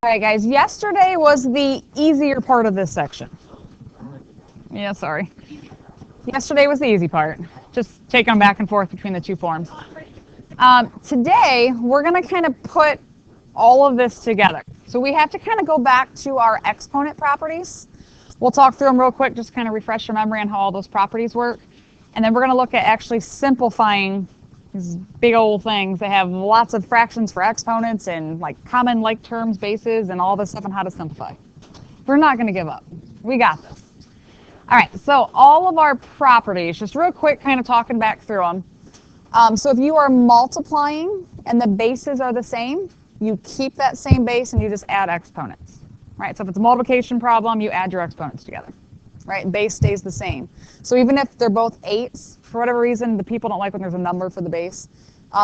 All right, guys, yesterday was the easier part of this section. Yeah, sorry. Yesterday was the easy part. Just take them back and forth between the two forms. Today, we're going to kind of put all of this together. So we have to kind of go back to our exponent properties. We'll talk through them real quick, just kind of refresh your memory on how all those properties work. And then we're going to look at actually simplifying these big old things. They have lots of fractions for exponents and like common like terms, bases, and all this stuff on how to simplify. We're not going to give up. We got this. All right, so all of our properties, just real quick, kind of talking back through them. So if you are multiplying and the bases are the same, you keep that same base and you just add exponents. Right? So if it's a multiplication problem, you add your exponents together. Right? Base stays the same. So even if they're both 8s, for whatever reason, the people don't like when there's a number for the base,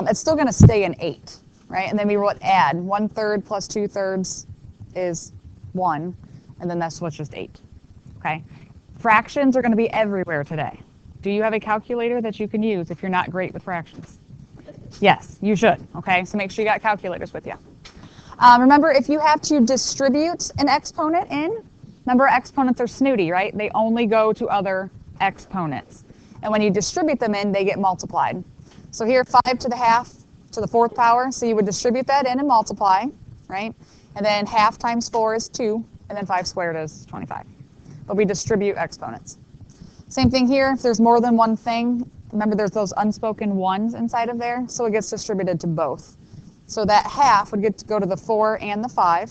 it's still going to stay an 8. Right? And then we would add 1/3 plus 2/3 is 1, and then that's what's just 8. Okay? Fractions are going to be everywhere today. Do you have a calculator that you can use if you're not great with fractions? Yes, you should. Okay, so make sure you got calculators with you. Remember, if you have to distribute an exponent in, remember exponents are snooty, right? They only go to other exponents. And when you distribute them in, they get multiplied. So here, 5 to the half to the 4th power, so you would distribute that in and multiply, right? And then half times 4 is 2, and then 5 squared is 25. But we distribute exponents. Same thing here, if there's more than one thing, remember there's those unspoken ones inside of there, so it gets distributed to both. So that half would get to go to the 4 and the 5,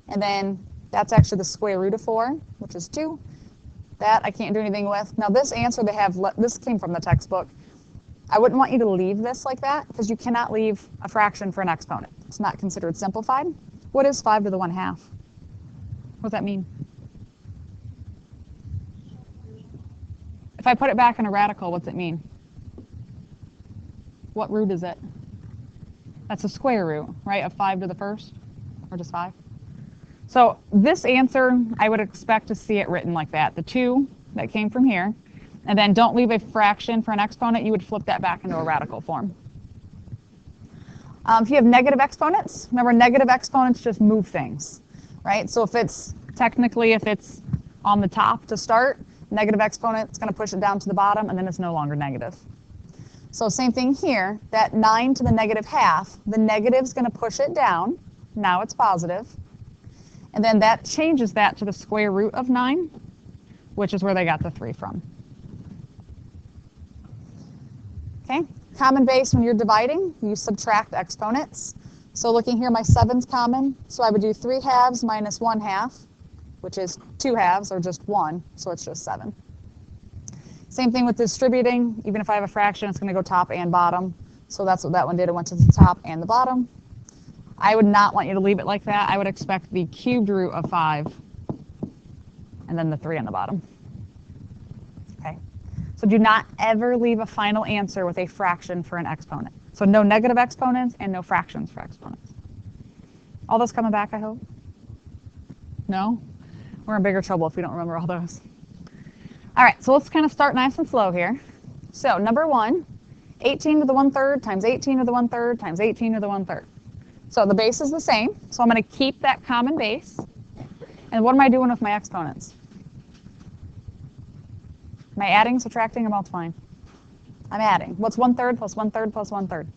and then that's actually the square root of 4, which is 2. That I can't do anything with. Now this answer they have, this came from the textbook. I wouldn't want you to leave this like that, because you cannot leave a fraction for an exponent. It's not considered simplified. What is 5 to the 1/2? What does that mean? If I put it back in a radical, what's it mean? What root is it? That's a square root, right, of 5 to the 1st, or just 5? So this answer, I would expect to see it written like that. The 2 that came from here, and then don't leave a fraction for an exponent, you would flip that back into a radical form. If you have negative exponents, remember negative exponents just move things, right? So if it's on the top to start, negative exponent is going to push it down to the bottom, and then it's no longer negative. So same thing here, that 9 to the -1/2, the negative is going to push it down. Now it's positive. And then that changes that to the square root of 9, which is where they got the 3 from. Okay, common base when you're dividing, you subtract exponents. So looking here, my 7's common, so I would do 3/2 minus 1/2, which is 2/2 or just 1, so it's just 7. Same thing with distributing. Even if I have a fraction, it's going to go top and bottom. So that's what that one did. It went to the top and the bottom. I would not want you to leave it like that. I would expect the cubed root of 5 and then the 3 on the bottom. Okay. So do not ever leave a final answer with a fraction for an exponent. So no negative exponents and no fractions for exponents. All those coming back, I hope? No? We're in bigger trouble if we don't remember all those. All right, so let's kind of start nice and slow here. So number 1, 18 to the 1/3 times 18 to the 1/3 times 18 to the 1/3. So the base is the same, so I'm going to keep that common base. And what am I doing with my exponents? Am I adding, subtracting, or multiplying? I'm adding. What's 1/3 plus 1/3 plus 1/3?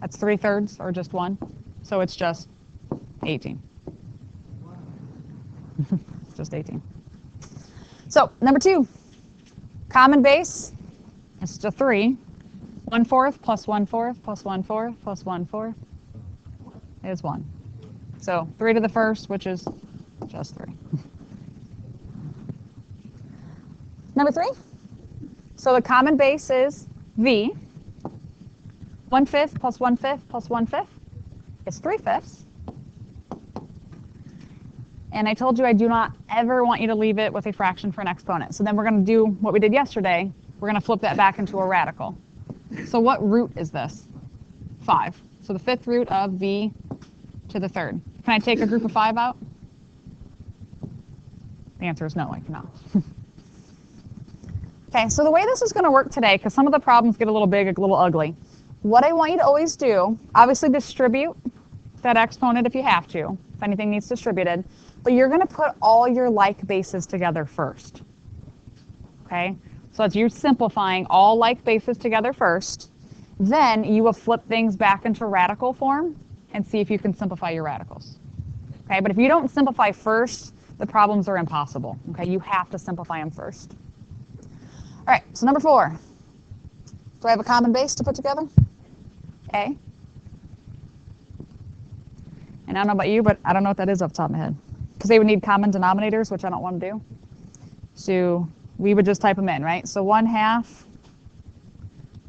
That's 3/3 or just 1. So it's just 18. It's just 18. So number 2, common base, it's just 3. 1/4 plus 1/4 plus 1/4 plus 1/4 is 1. So 3 to the 1st, which is just 3. Number 3, so the common base is v. 1/5 plus 1/5 plus 1/5 is 3/5. And I told you I do not ever want you to leave it with a fraction for an exponent. So then we're going to do what we did yesterday. We're going to flip that back into a radical. So what root is this? 5. So the 5th root of v to the 3rd. Can I take a group of 5 out? The answer is no, I cannot. Okay, so the way this is going to work today, because some of the problems get a little big, a little ugly, what I want you to always do, obviously distribute that exponent if you have to, if anything needs distributed. But you're going to put all your like bases together first. Okay? So as you're simplifying all like bases together first, then you will flip things back into radical form and see if you can simplify your radicals. Okay? But if you don't simplify first, the problems are impossible. Okay? You have to simplify them first. All right, so number 4. Do I have a common base to put together? A. And I don't know about you, but I don't know what that is off the top of my head. Because they would need common denominators, which I don't want to do. So we would just type them in, right? So 1/2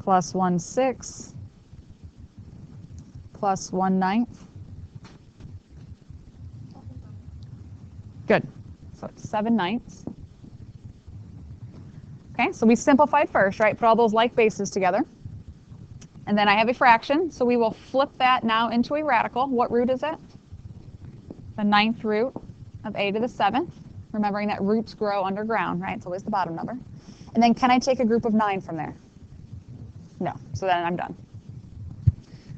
plus 1/6 plus 1/9. Good. So it's 7/9. Okay, so we simplified first, right? Put all those like bases together. And then I have a fraction, so we will flip that now into a radical. What root is it? The 9th root of a to the 7th. Remembering that roots grow underground, right? It's always the bottom number. And then can I take a group of 9 from there? No, so then I'm done.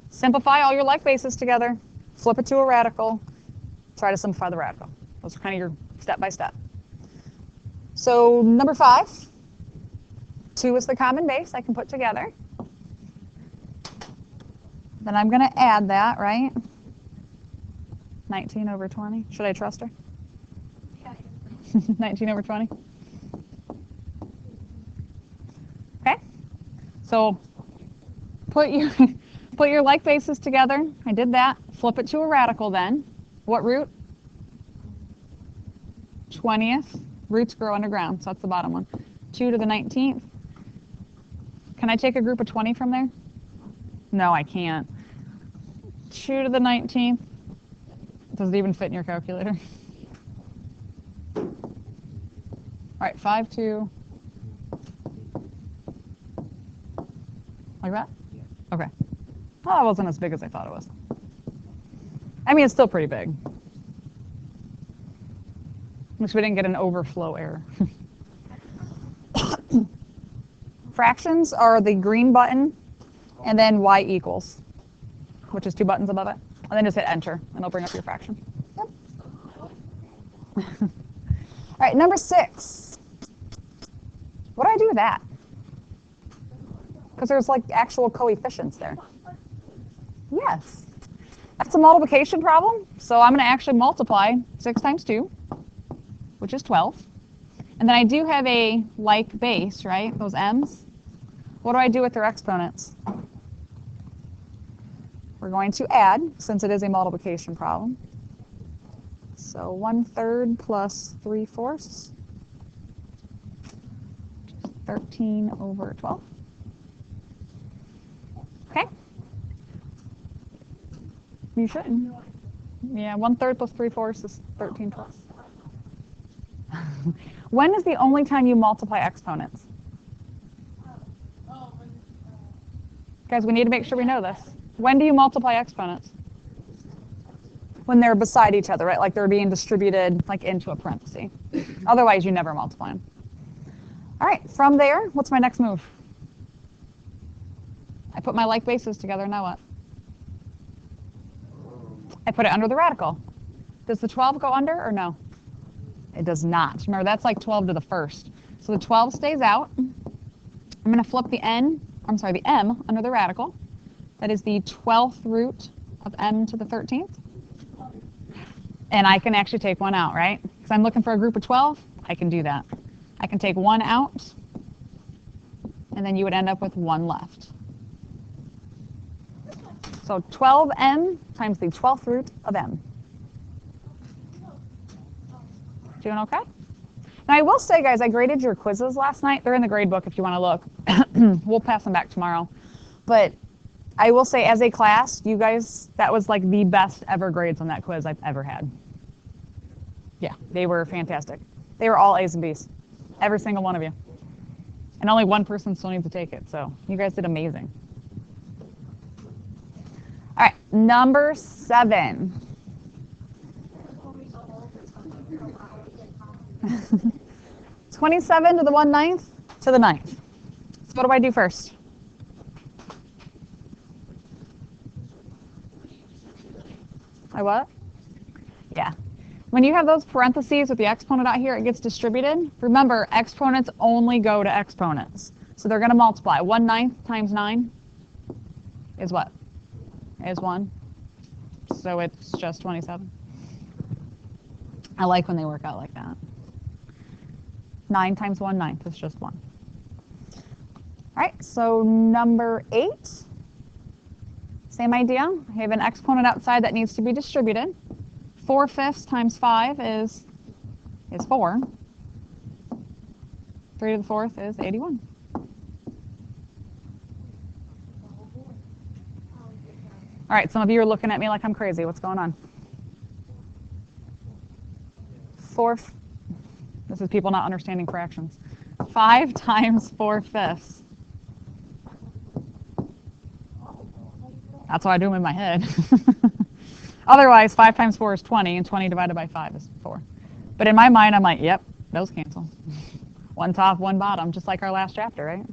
Simplify all your like bases together, flip it to a radical, try to simplify the radical. Those are kind of your step-by-step. So number 5, 2 is the common base I can put together. Then I'm going to add that, right? 19 over 20. Should I trust her? 19 over 20. Okay. So put your like bases together. I did that. Flip it to a radical then. What root? 20th. Roots grow underground, so that's the bottom one. 2 to the 19th. Can I take a group of 20 from there? No, I can't. 2 to the 19th. Does it even fit in your calculator? All right, 5, 2. Like that? Yeah. Okay. Well, that wasn't as big as I thought it was. I mean, it's still pretty big. At least we didn't get an overflow error. Fractions are the green button and then y equals, which is 2 buttons above it. And then just hit enter, and it'll bring up your fraction. Yep. All right, number 6. What do I do with that? Because there's like actual coefficients there. Yes. That's a multiplication problem. So I'm going to actually multiply 6 times 2, which is 12. And then I do have a like base, right? Those m's. What do I do with their exponents? We're going to add, since it is a multiplication problem. So 1/3 plus 3/4. 13 over 12. Okay. You should. Yeah, 1/3 plus 3/4 is 13 plus. When is the only time you multiply exponents? Guys, we need to make sure we know this. When do you multiply exponents? When they're beside each other, right? Like they're being distributed like into a parenthesis. Otherwise, you never multiply them. All right, from there, what's my next move? I put my like bases together, now what? I put it under the radical. Does the 12 go under or no? It does not. Remember, that's like 12 to the first. So the 12 stays out. I'm going to flip the m under the radical. That is the 12th root of m to the 13th. And I can actually take one out, right? Because I'm looking for a group of 12. I can do that. I can take one out, and then you would end up with 1 left. So 12m times the 12th root of m. Doing okay? Now I will say, guys, I graded your quizzes last night. They're in the grade book if you want to look. We'll pass them back tomorrow. But I will say, as a class, you guys, that was like the best ever grades on that quiz I've ever had. Yeah, they were fantastic. They were all A's and B's. Every single one of you. And only one person still needs to take it. So you guys did amazing. All right, number 7. 27 to the 1/9 to the 9th. So what do I do first? I what? Yeah. When you have those parentheses with the exponent out here, it gets distributed. Remember, exponents only go to exponents. So they're going to multiply. 1/9 times 9 is what? Is 1. So it's just 27. I like when they work out like that. 9 times 1/9 is just 1. All right, so number 8. Same idea. I have an exponent outside that needs to be distributed. 4/5 times 5 is 4. 3 to the 4th is 81. All right, some of you are looking at me like I'm crazy. What's going on? 4th. This is people not understanding fractions. 5 times 4/5. That's what I do them in my head. Otherwise, 5 times 4 is 20, and 20 divided by 5 is 4. But in my mind, I'm like, yep, those cancel. One top, one bottom, just like our last chapter, right?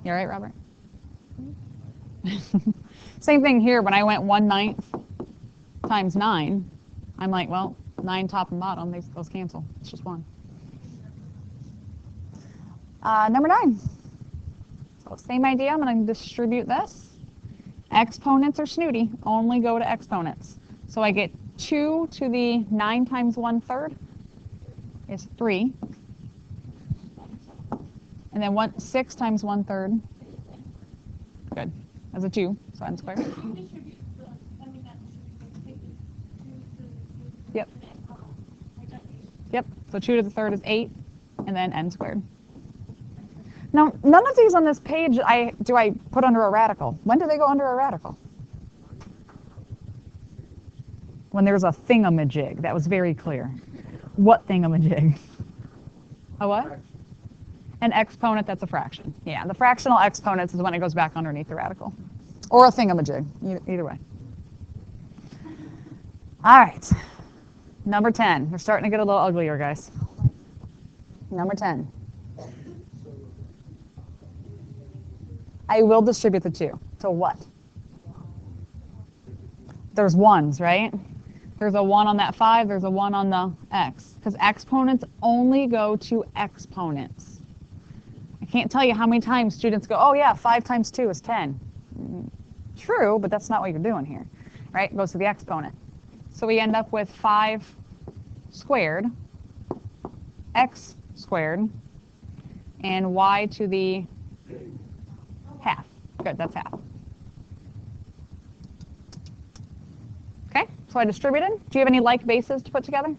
You all right, Robert? Same thing here. When I went 1/9 times 9, I'm like, well, 9 top and bottom, those cancel. It's just 1. Number 9. So same idea. I'm going to distribute this. Exponents are snooty. Only go to exponents. So I get 2 to the 9 times 1/3 is 3. And then 6 times 1/3. Good. As a 2, so n squared. Yep. Yep. So 2 to the 3rd is 8, and then n squared. Now, none of these on this page do I put under a radical. When do they go under a radical? When there's a thingamajig. That was very clear. What thingamajig? A what? An exponent that's a fraction. Yeah, the fractional exponents is when it goes back underneath the radical. Or a thingamajig, either way. All right, number 10. We're starting to get a little uglier, guys. Number 10. I will distribute the 2. To what? There's 1s, right? There's a 1 on that 5. There's a 1 on the x. Because exponents only go to exponents. I can't tell you how many times students go, oh yeah, 5 times 2 is 10. True, but that's not what you're doing here, right? It goes to the exponent. So we end up with 5 squared, x squared, and y to the half. Good, that's half. Okay, so I distributed. Do you have any like bases to put together?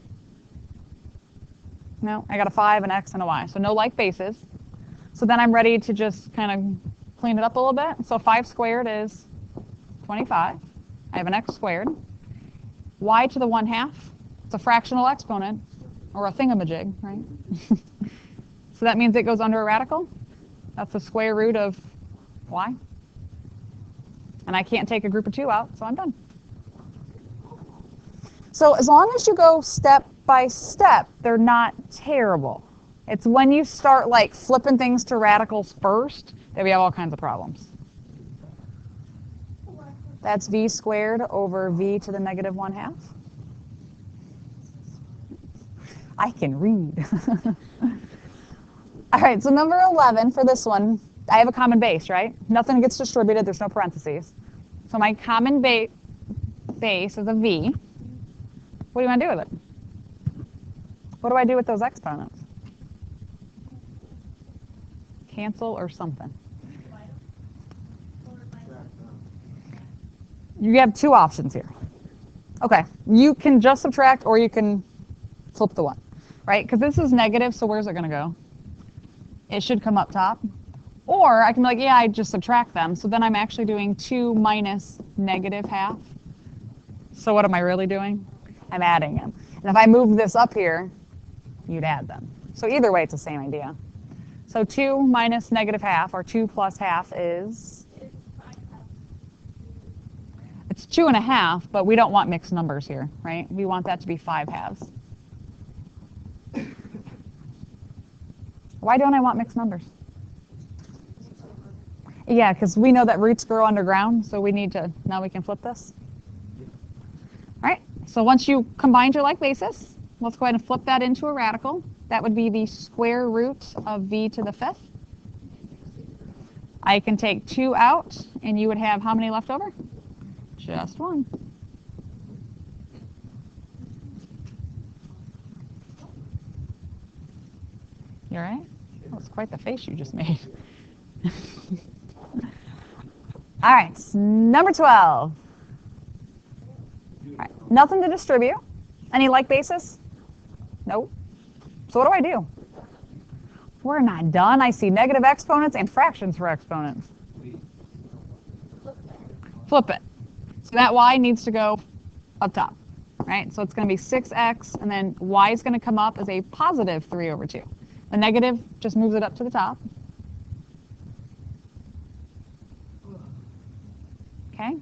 No, I got a 5, an x, and a y. So no like bases. So then I'm ready to just kind of clean it up a little bit. So 5 squared is 25. I have an x squared. Y to the 1/2. It's a fractional exponent, or a thingamajig, right? So that means it goes under a radical. That's the square root of y. And I can't take a group of 2 out, so I'm done. So as long as you go step by step, they're not terrible. It's when you start like flipping things to radicals first that we have all kinds of problems. That's v squared over v to the negative 1/2. I can read. All right, so number 11 for this one, I have a common base, right? Nothing gets distributed, there's no parentheses. So my common base is a v. What do you want to do with it? What do I do with those exponents? Cancel or something. You have 2 options here. Okay, you can just subtract or you can flip the 1, right? Because this is negative, so where's it going to go? It should come up top. Or I can be like, yeah, I just subtract them. So then I'm actually doing 2 minus negative half. So what am I really doing? I'm adding them. And if I move this up here, you'd add them. So either way, it's the same idea. So 2 minus negative half, or 2 plus half is? It's 2.5, but we don't want mixed numbers here, right? We want that to be 5 halves. Why don't I want mixed numbers? Yeah, because we know that roots grow underground, so we need to, now we can flip this. So once you combined your like basis, let's go ahead and flip that into a radical. That would be the square root of v to the 5th. I can take 2 out, and you would have how many left over? Just 1. You all right? That was quite the face you just made. All right, number 12. All right, nothing to distribute. Any like basis? Nope. So what do I do? We're not done. I see negative exponents and fractions for exponents. Flip it. So that y needs to go up top, right? So it's going to be 6x, and then y is going to come up as a positive 3 over 2. The negative just moves it up to the top. Okay.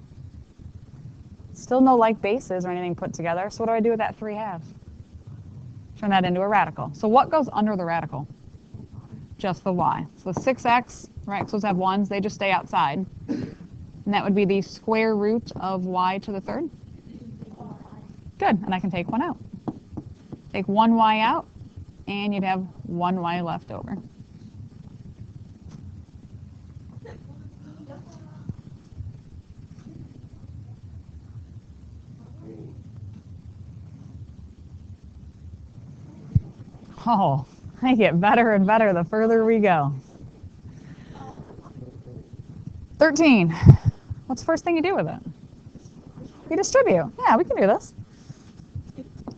Still no like bases or anything put together. So what do I do with that 3/2? Turn that into a radical. So what goes under the radical? Just the y. So the 6x, right, so those have 1s, they just stay outside. And that would be the square root of y to the 3rd. Good, and I can take 1 out. Take 1y out, and you'd have 1y left over. Oh, they get better and better the further we go. 13. What's the first thing you do with it? You distribute. Yeah, we can do this.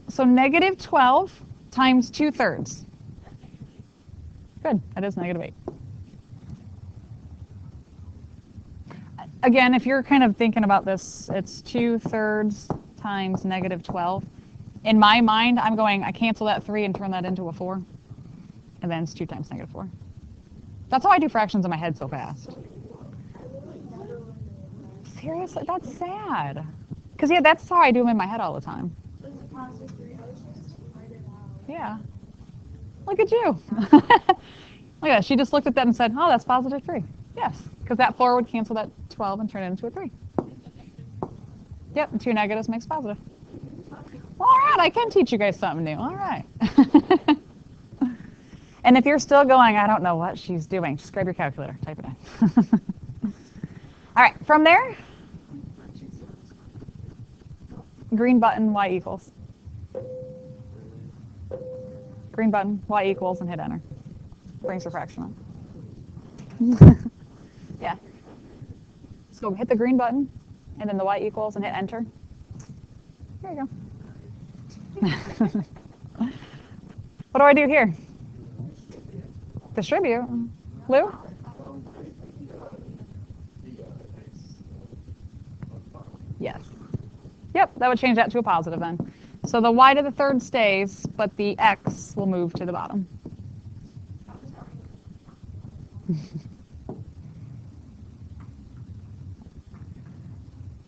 So negative 12 times 2/3. Good, that is negative 8. Again, if you're kind of thinking about this, it's 2/3 times negative 12. In my mind, I'm going, I cancel that 3 and turn that into a 4. And then it's 2 times negative 4. That's how I do fractions in my head so fast. Seriously? That's sad. Because, yeah, that's how I do them in my head all the time. Yeah. Look at you. Look at that. She just looked at that and said, oh, that's positive 3. Yes, because that 4 would cancel that 12 and turn it into a 3. Yep, and 2 negatives makes positive. All right, I can teach you guys something new. All right. And if you're still going, I don't know what she's doing, just grab your calculator, type it in. All right, from there, green button, y equals. Green button, y equals, and hit enter. Brings your fraction up. Yeah. So hit the green button, and then the y equals, and hit enter. There you go. What do I do here? Distribute. Lou? Yes. Yep, that would change that to a positive then. So the y to the 3rd stays, but the x will move to the bottom.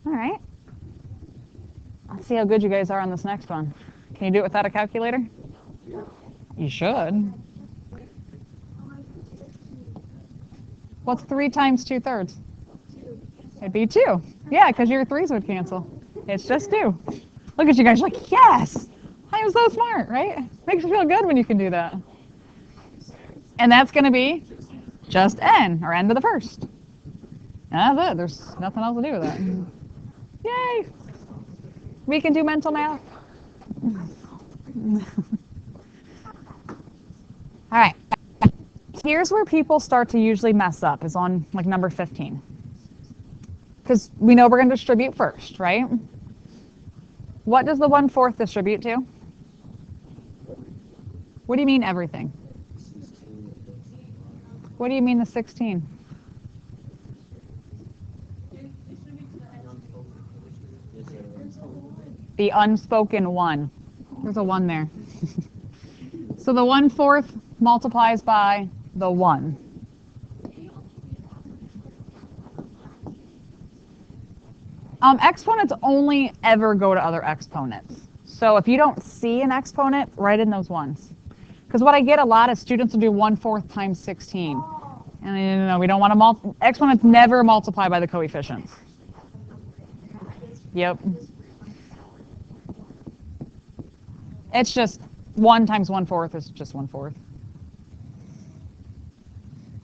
All right. Let's see how good you guys are on this next one. Can you do it without a calculator? You should. What's 3 times 2/3? It'd be 2. Yeah, because your 3s would cancel. It's just 2. Look at you guys, like, yes! I am so smart, right? Makes you feel good when you can do that. And that's going to be just n, or n to the 1st. And that's it. There's nothing else to do with that. Yay! We can do mental math. All right. Here's where people start to usually mess up, is on like number 15. Because we know we're going to distribute first, right? What does the 1/4 distribute to? What do you mean everything? What do you mean the 16? The unspoken 1. There's a 1 there. So the 1/4 multiplies by the 1. Exponents only ever go to other exponents. So if you don't see an exponent, write in those 1s. Because what I get a lot is students will do 1/4 times 16. And we don't want to exponents never multiply by the coefficients. Yep. It's just 1 times 1/4 is just 1/4. All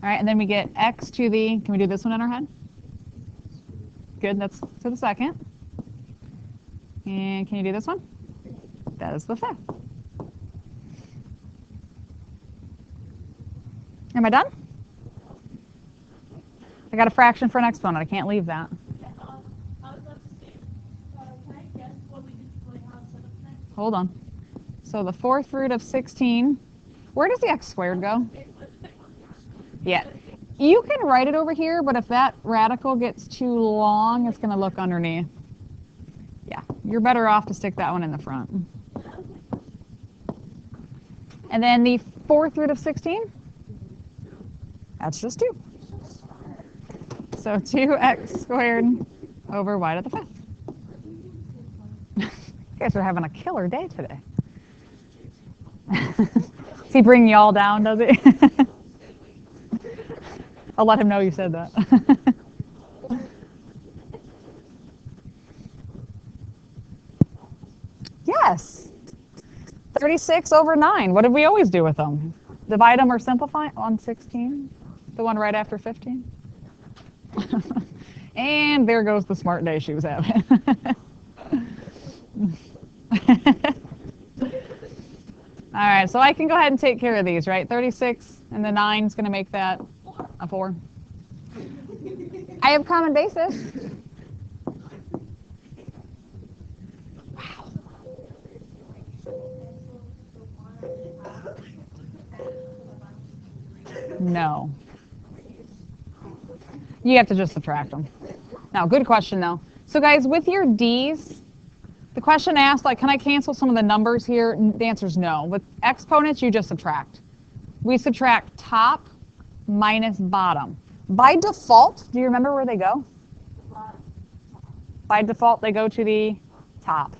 right, and then we get x to the, can we do this one in our head? Good, that's to the second. And can you do this one? That is the 5th. Am I done? I got a fraction for an exponent. I can't leave that. Hold on. So the 4th root of 16. Where does the x squared go? Yeah. You can write it over here, but if that radical gets too long, it's going to look underneath. Yeah, you're better off to stick that one in the front. And then the 4th root of 16, that's just 2. So 2x squared over y to the 5th. You guys are having a killer day today. Does he bring you all down, does he? I'll let him know you said that. Yes. 36 over 9. What did we always do with them? Divide them or simplify on 16? The one right after 15? And there goes the smart day she was having. All right, so I can go ahead and take care of these, right? 36 and the 9 is going to make that a 4. I have common basis. Wow. No. You have to just subtract them. Now, good question, though. So, guys, with your D's, the question asked, like, can I cancel some of the numbers here? The answer is no. With exponents, you just subtract. We subtract top minus bottom. By default, do you remember where they go? By default, they go to the top.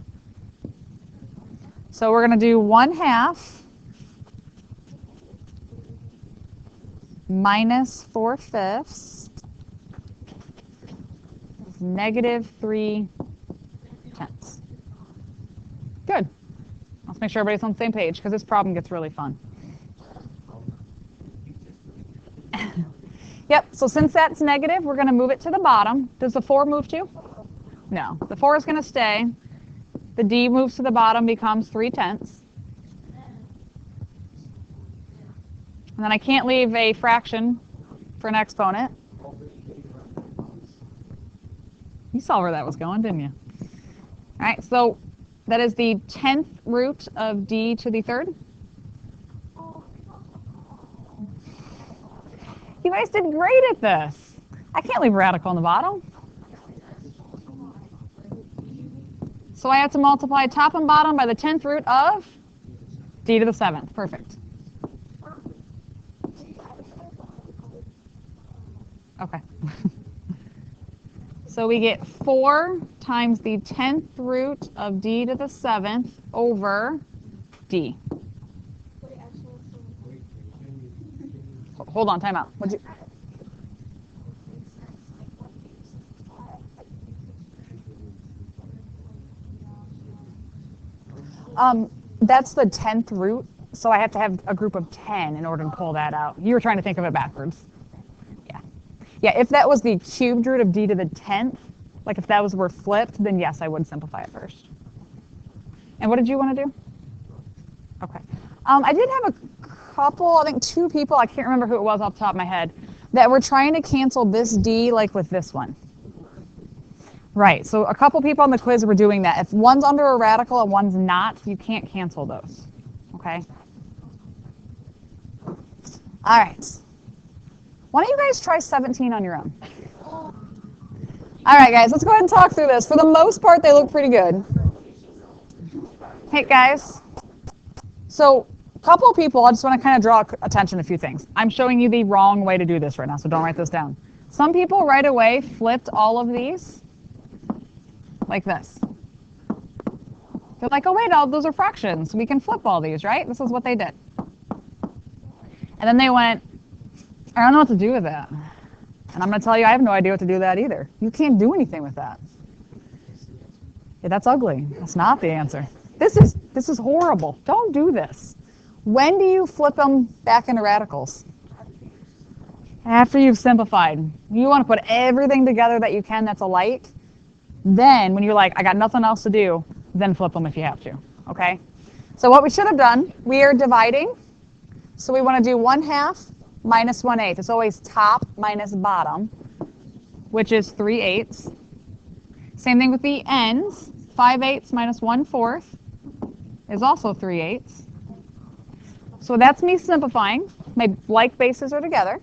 So we're going to do 1/2 minus 4/5 negative 3/10. Good. Let's make sure everybody's on the same page because this problem gets really fun. Yep, so since that's negative, we're going to move it to the bottom. Does the 4 move too? No. The 4 is going to stay. The D moves to the bottom, becomes 3/10. And then I can't leave a fraction for an exponent. You saw where that was going, didn't you? All right, so that is the 10th root of D to the 3rd. You guys did great at this. I can't leave a radical on the bottom. So I have to multiply top and bottom by the 10th root of D to the 7th. Perfect. Okay. So we get 4 times the 10th root of D to the 7th over D. Hold on, time out. What'd you? That's the 10th root, so I have to have a group of 10 in order to pull that out. You were trying to think of it backwards. Yeah. Yeah, if that was the cubed root of D to the 10th, like if that were flipped, then yes, I would simplify it first. And what did you want to do? Okay. I did have a couple, I think 2 people, I can't remember who it was off the top of my head, that were trying to cancel this D like with this one. Right, so a couple people on the quiz were doing that. If one's under a radical and one's not, you can't cancel those, okay? All right. Why don't you guys try 17 on your own? All right, guys, let's go ahead and talk through this. For the most part, they look pretty good. Hey, guys. So a couple of people, I just want to kind of draw attention to a few things. I'm showing you the wrong way to do this right now, so don't write this down. Some people right away flipped all of these like this. They're like, oh, wait, all those are fractions. We can flip all these, right? This is what they did. And then they went, I don't know what to do with that. And I'm going to tell you, I have no idea what to do with that either. You can't do anything with that. Yeah, that's ugly. That's not the answer. This is horrible. Don't do this. When do you flip them back into radicals? After you've simplified. You want to put everything together that you can that's alike. Then, when you're like, I got nothing else to do, then flip them if you have to. Okay? So what we should have done, we are dividing. So we want to do 1/2 minus 1/8. It's always top minus bottom, which is 3/8. Same thing with the ends. 5/8 minus 1/4 is also 3/8. So that's me simplifying. My like bases are together.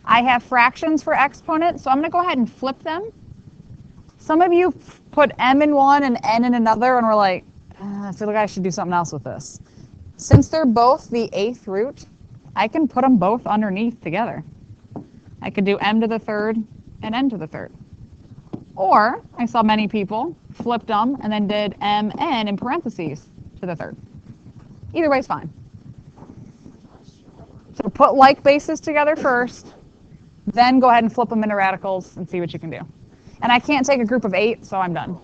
I have fractions for exponents, so I'm going to go ahead and flip them. Some of you put m in one and n in another, and we're like, I feel like I should do something else with this. Since they're both the 8th root, I can put them both underneath together. I could do m to the 3rd and n to the 3rd. Or I saw many people flipped them and then did mn in parentheses to the 3rd. Either way is fine. So put like bases together first, then go ahead and flip them into radicals and see what you can do. And I can't take a group of 8, so I'm done.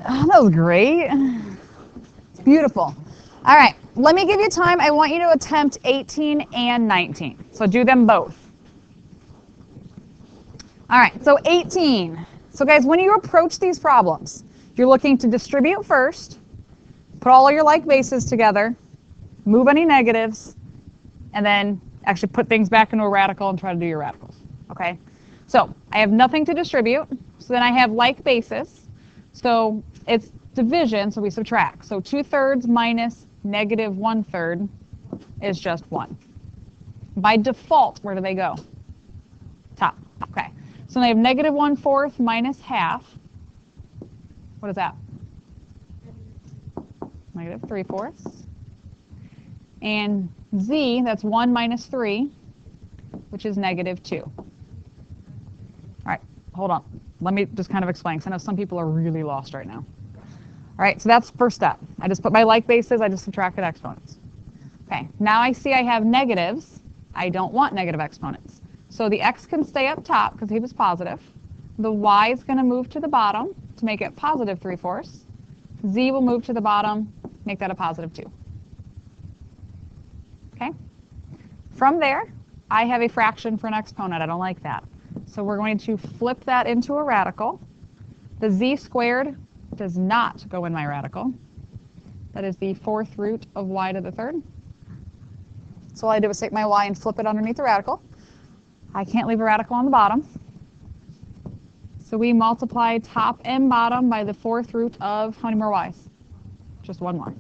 Oh, that was great. It's beautiful. All right, let me give you time. I want you to attempt 18 and 19. So do them both. All right, so 18. So guys, when you approach these problems, you're looking to distribute first, put all your like bases together, move any negatives, and then actually put things back into a radical and try to do your radicals. Okay? So I have nothing to distribute, so then I have like bases. So it's division, so we subtract. So 2/3 minus negative 1/3 is just 1. By default, where do they go? Top. Okay. So I have negative 1/4 minus half. What is that? Negative 3/4. And z, that's 1 minus 3, which is negative 2. All right, hold on. Let me just kind of explain, because I know some people are really lost right now. All right, so that's the first step. I just put my like bases, I just subtracted exponents. Okay, now I see I have negatives. I don't want negative exponents. So the x can stay up top because he was positive. The y is going to move to the bottom to make it positive 3/4. Z will move to the bottom, make that a positive 2. Okay? From there, I have a fraction for an exponent. I don't like that. So we're going to flip that into a radical. The z squared does not go in my radical. That is the 4th root of y to the 3rd. So all I did was take my y and flip it underneath the radical. I can't leave a radical on the bottom. So we multiply top and bottom by the 4th root of how many more y's? Just one more.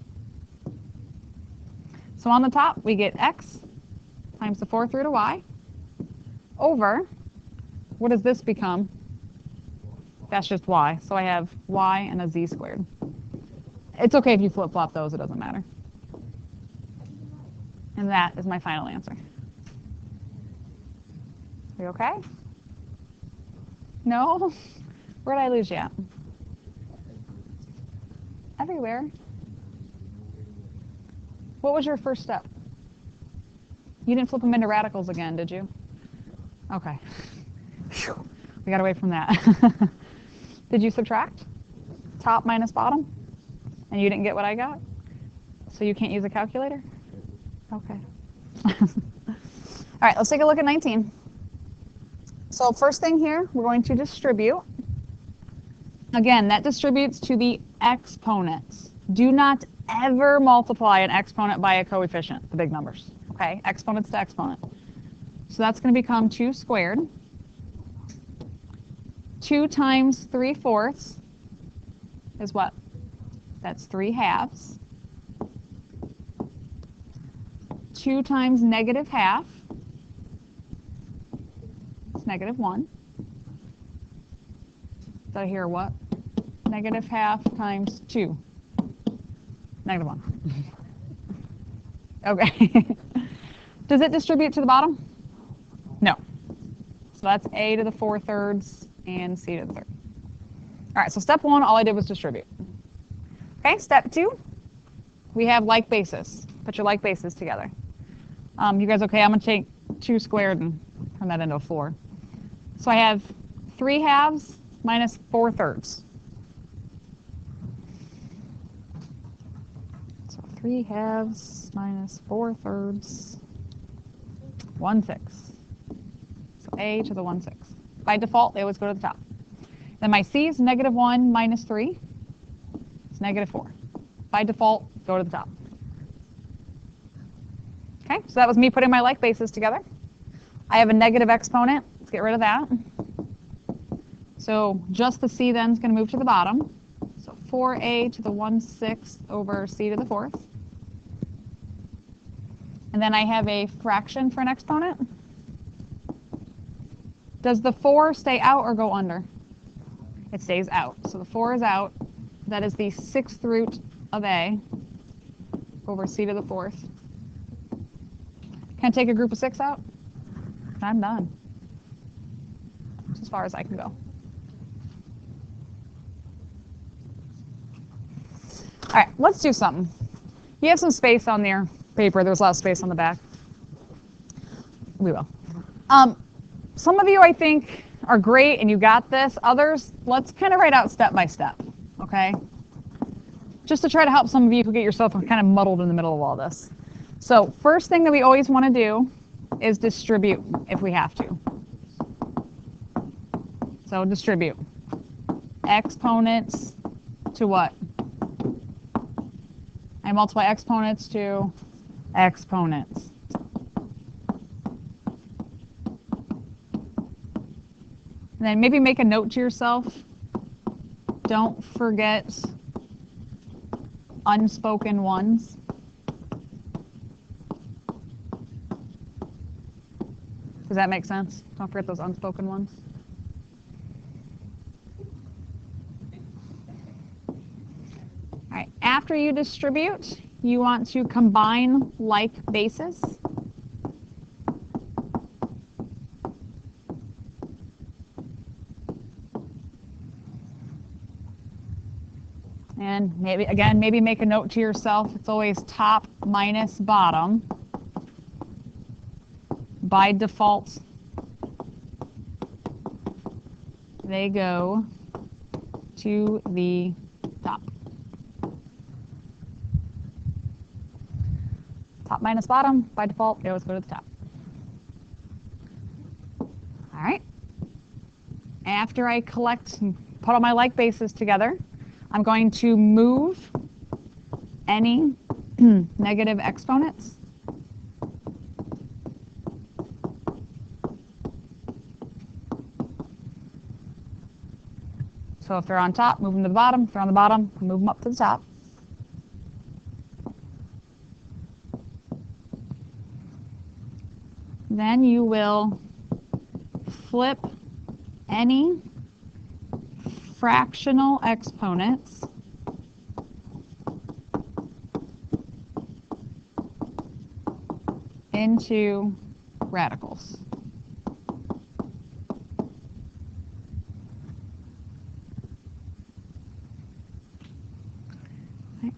So on the top, we get x times the 4th root of y over, what does this become? That's just y. So I have y and a z squared. It's okay if you flip-flop those. It doesn't matter. And that is my final answer. Are you okay? No? Where did I lose you at? Everywhere. What was your first step? You didn't flip them into radicals again, did you? Okay. Whew. We got away from that. Did you subtract? Top minus bottom? And you didn't get what I got? So you can't use a calculator? Okay. All right, let's take a look at 19. So first thing here, we're going to distribute. Again, that distributes to the exponents. Do not ever multiply an exponent by a coefficient, the big numbers. Okay, exponents to exponent. So that's going to become 2 squared. 2 times 3/4 is what? That's 3/2. 2 times negative half is negative 1. Did I hear what? Negative half times 2. Negative 1. Okay. Does it distribute to the bottom? No. So that's a to the 4/3 and c to the 3rd. All right, so step 1, all I did was distribute. Okay, step 2, we have like bases. Put your like bases together. You guys okay? I'm going to take 2 squared and turn that into a 4. So I have 3/2 minus 4/3. So 3/2 minus 4/3, 1/6. So a to the 1/6. By default, they always go to the top. Then my c is -1 minus 3. It's -4. By default, go to the top. Okay, so that was me putting my like bases together. I have a negative exponent. Let's get rid of that. So just the c then is going to move to the bottom. So 4a to the 1/6 over c to the 4th. And then I have a fraction for an exponent. Does the 4 stay out or go under? It stays out. So the 4 is out. That is the 6th root of a over c to the 4th. Can I take a group of 6 out? I'm done. That's as far as I can go. All right, let's do something. You have some space on your paper. There's a lot of space on the back. We will. Some of you, I think, are great and you got this. Others, let's kind of write out step by step, okay? Just to try to help some of you who get yourself kind of muddled in the middle of all this. So first thing that we always want to do is distribute if we have to. So distribute. Exponents to what? I multiply exponents to exponents. And then maybe make a note to yourself. Don't forget unspoken ones. Does that make sense? Don't forget those unspoken ones. All right, after you distribute, you want to combine like bases. And maybe, again, maybe make a note to yourself. It's always top minus bottom. By default, they go to the top. Top minus bottom, by default, they always go to the top. All right. After I collect and put all my like bases together, I'm going to move any negative exponents So if they're on top, move them to the bottom. If they're on the bottom, move them up to the top. Then you will flip any fractional exponents into radicals.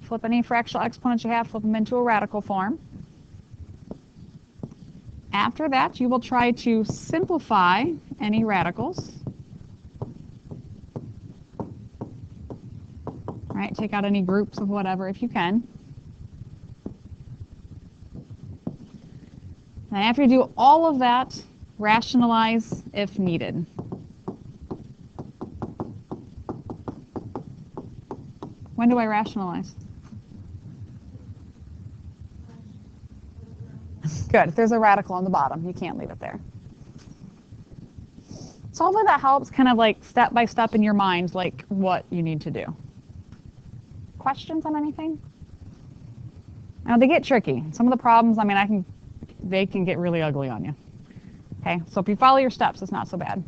Flip any fractional exponents you have, flip them into a radical form. After that, you will try to simplify any radicals. All right, take out any groups of whatever if you can. And after you do all of that, rationalize if needed. When do I rationalize? Good. If there's a radical on the bottom, you can't leave it there. So hopefully that helps kind of like step by step in your mind, like what you need to do. Questions on anything? Now they get tricky. Some of the problems, I mean, they can get really ugly on you. Okay, so if you follow your steps, it's not so bad.